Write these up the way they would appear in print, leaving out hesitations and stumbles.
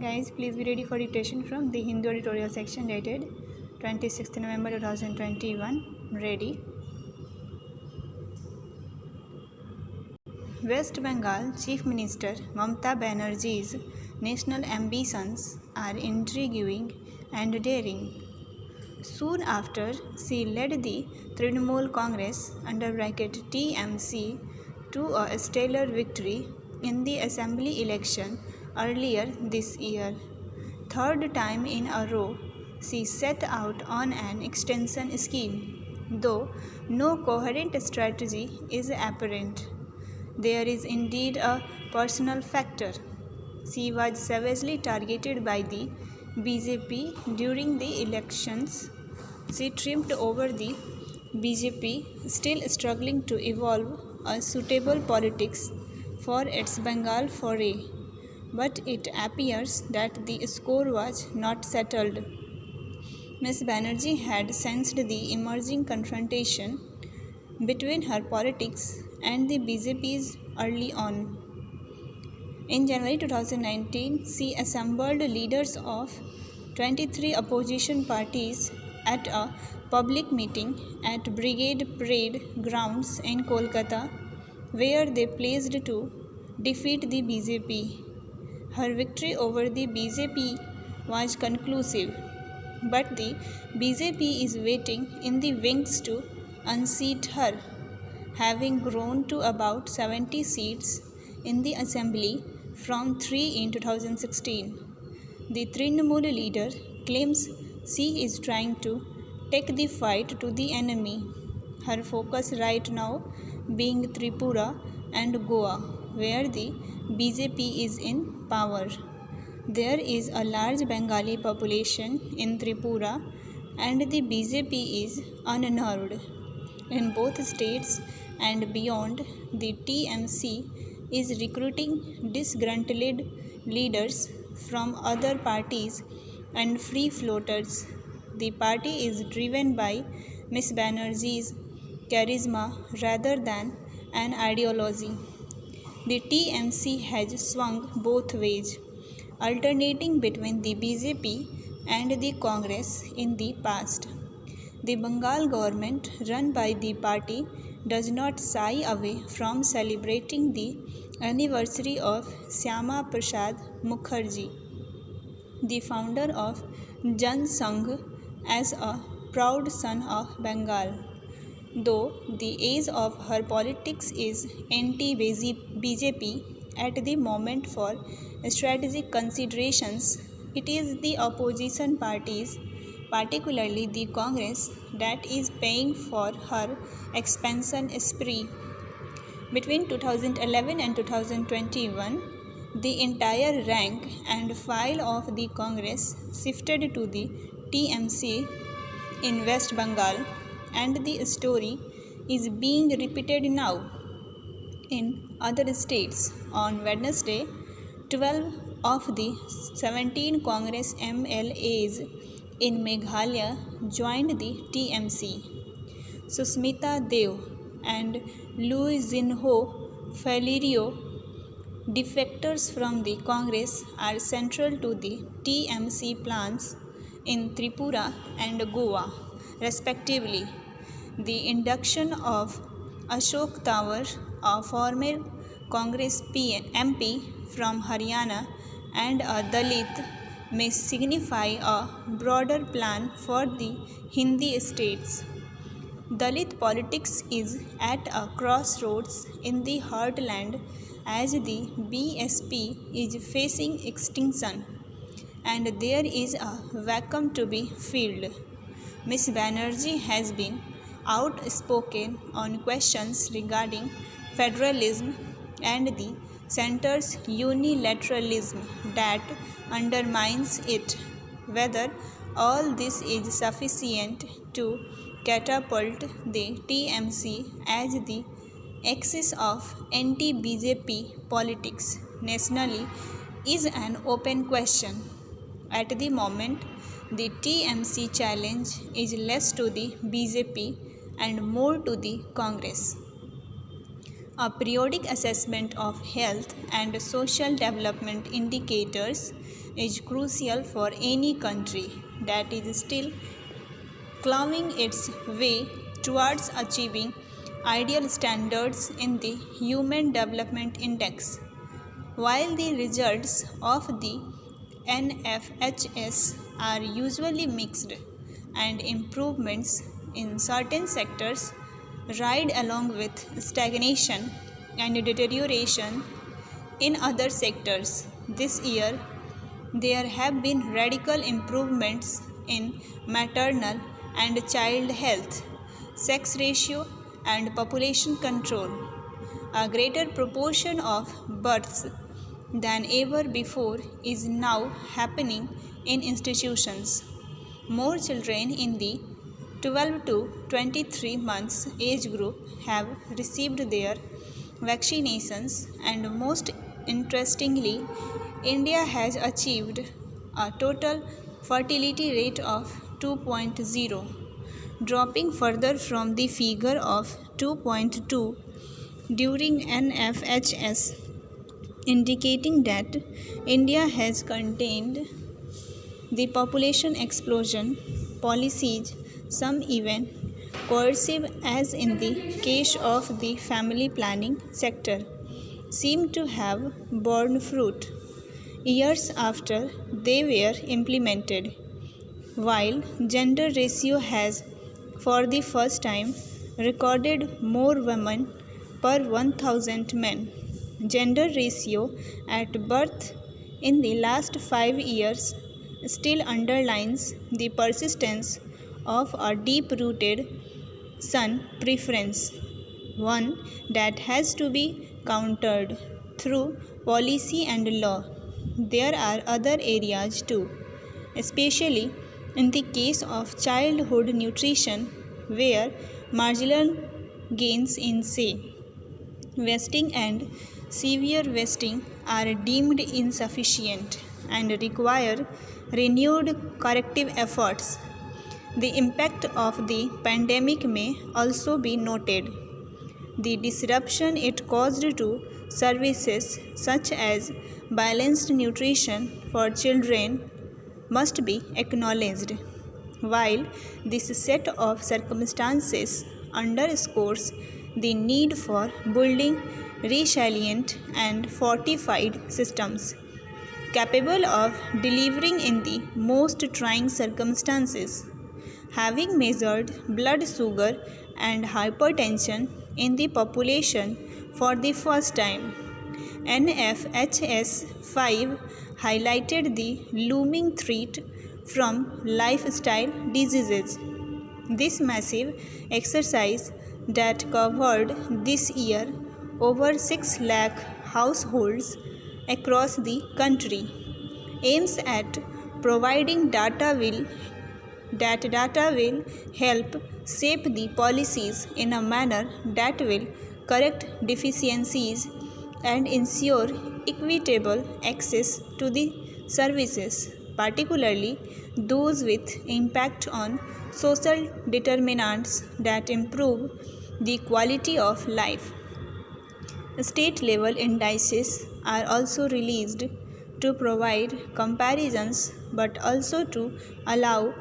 Guys, please be ready for dictation from the Hindu editorial section dated 26th November 2021. Ready? West Bengal Chief Minister Mamata Banerjee's national ambitions are intriguing and daring. Soon after, she led the Trinamool Congress (TMC) to a stellar victory in the assembly election earlier this year. Third time in a row, she set out on an extension scheme, though no coherent strategy is apparent. There is indeed a personal factor. She was savagely targeted by the BJP during the elections. She triumphed over the BJP, still struggling to evolve a suitable politics for its Bengal foray. But it appears that the score was not settled. Ms. Banerjee had sensed the emerging confrontation between her politics and the BJP's early on. In January 2019, she assembled leaders of 23 opposition parties at a public meeting at Brigade Parade Grounds in Kolkata, where they pledged to defeat the BJP. Her victory over the BJP was conclusive, but the BJP is waiting in the wings to unseat her, having grown to about 70 seats in the assembly from 3 in 2016. The Trinamool leader claims she is trying to take the fight to the enemy, her focus right now being Tripura and Goa, where the BJP is in power. There is a large Bengali population in Tripura and the BJP is unnerved. In both states and beyond, the TMC is recruiting disgruntled leaders from other parties and free floaters. The party is driven by Ms. Banerjee's charisma rather than an ideology. The TMC has swung both ways, alternating between the BJP and the Congress in the past. The Bengal government, run by the party, does not shy away from celebrating the anniversary of Syama Prasad Mukherjee, the founder of Jan Sangh, as a proud son of Bengal. Though the age of her politics is anti-BJP at the moment for strategic considerations, it is the opposition parties, particularly the Congress, that is paying for her expansion spree. Between 2011 and 2021, the entire rank and file of the Congress shifted to the TMC in West Bengal, and the story is being repeated now in other states. On Wednesday, 12 of the 17 Congress MLAs in Meghalaya joined the TMC. Susmita Dev and Louis Zinho Falerio, defectors from the Congress, are central to the TMC plans in Tripura and Goa, respectively. The induction of Ashok Tawar, a former Congress MP from Haryana and a Dalit, may signify a broader plan for the Hindi states. Dalit politics is at a crossroads in the heartland as the BSP is facing extinction and there is a vacuum to be filled. Ms. Banerjee has been outspoken on questions regarding federalism and the centre's unilateralism that undermines it. Whether all this is sufficient to catapult the TMC as the axis of anti-BJP politics nationally is an open question. At the moment, the TMC challenge is less to the BJP and more to the Congress. A periodic assessment of health and social development indicators is crucial for any country that is still clawing its way towards achieving ideal standards in the Human Development Index. While the results of the NFHS are usually mixed and improvements in certain sectors ride along with stagnation and deterioration in other sectors, this year there have been radical improvements in maternal and child health, sex ratio, and population control. A greater proportion of births than ever before is now happening in institutions. More children in the 12 to 23 months age group have received their vaccinations, and most interestingly, India has achieved a total fertility rate of 2.0, dropping further from the figure of 2.2 during NFHS, indicating that India has contained the population explosion. Policies, some even coercive as in the case of the family planning sector, seem to have borne fruit years after they were implemented. While gender ratio has, for the first time, recorded more women per 1000 men, gender ratio at birth in the last 5 years still underlines the persistence of a deep rooted son preference, one that has to be countered through policy and law. There are other areas too, especially in the case of childhood nutrition, where marginal gains in, say, vesting and severe vesting are deemed insufficient and require renewed corrective efforts. The impact of the pandemic may also be noted. The disruption it caused to services such as balanced nutrition for children must be acknowledged. While this set of circumstances underscores the need for building resilient and fortified systems capable of delivering in the most trying circumstances. Having measured blood sugar and hypertension in the population for the first time, NFHS 5 highlighted the looming threat from lifestyle diseases. This massive exercise that covered this year over 6 lakh households across the country aims at providing data will help shape the policies in a manner that will correct deficiencies and ensure equitable access to the services, particularly those with impact on social determinants that improve the quality of life. State level indices are also released to provide comparisons but also to allow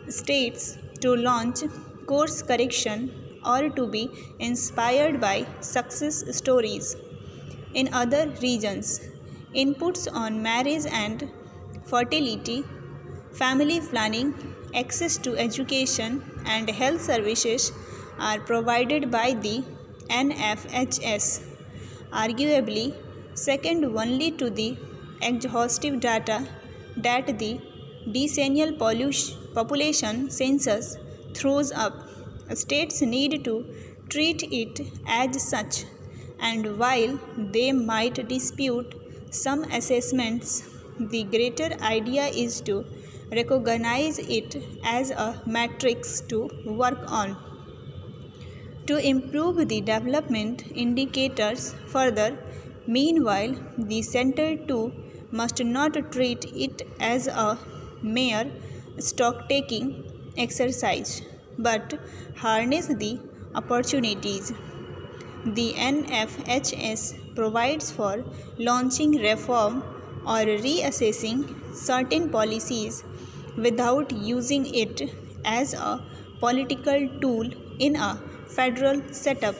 states to launch course correction or to be inspired by success stories. In other regions, inputs on marriage and fertility, family planning, access to education, and health services are provided by the NFHS, arguably second only to the exhaustive data that the decennial population census throws up. States need to treat it as such, and while they might dispute some assessments, the greater idea is to recognize it as a matrix to work on. To improve the development indicators further, meanwhile, the Center too must not treat it as a mere stock-taking exercise, but harness the opportunities The NFHS provides for launching reform or reassessing certain policies without using it as a political tool in a federal setup.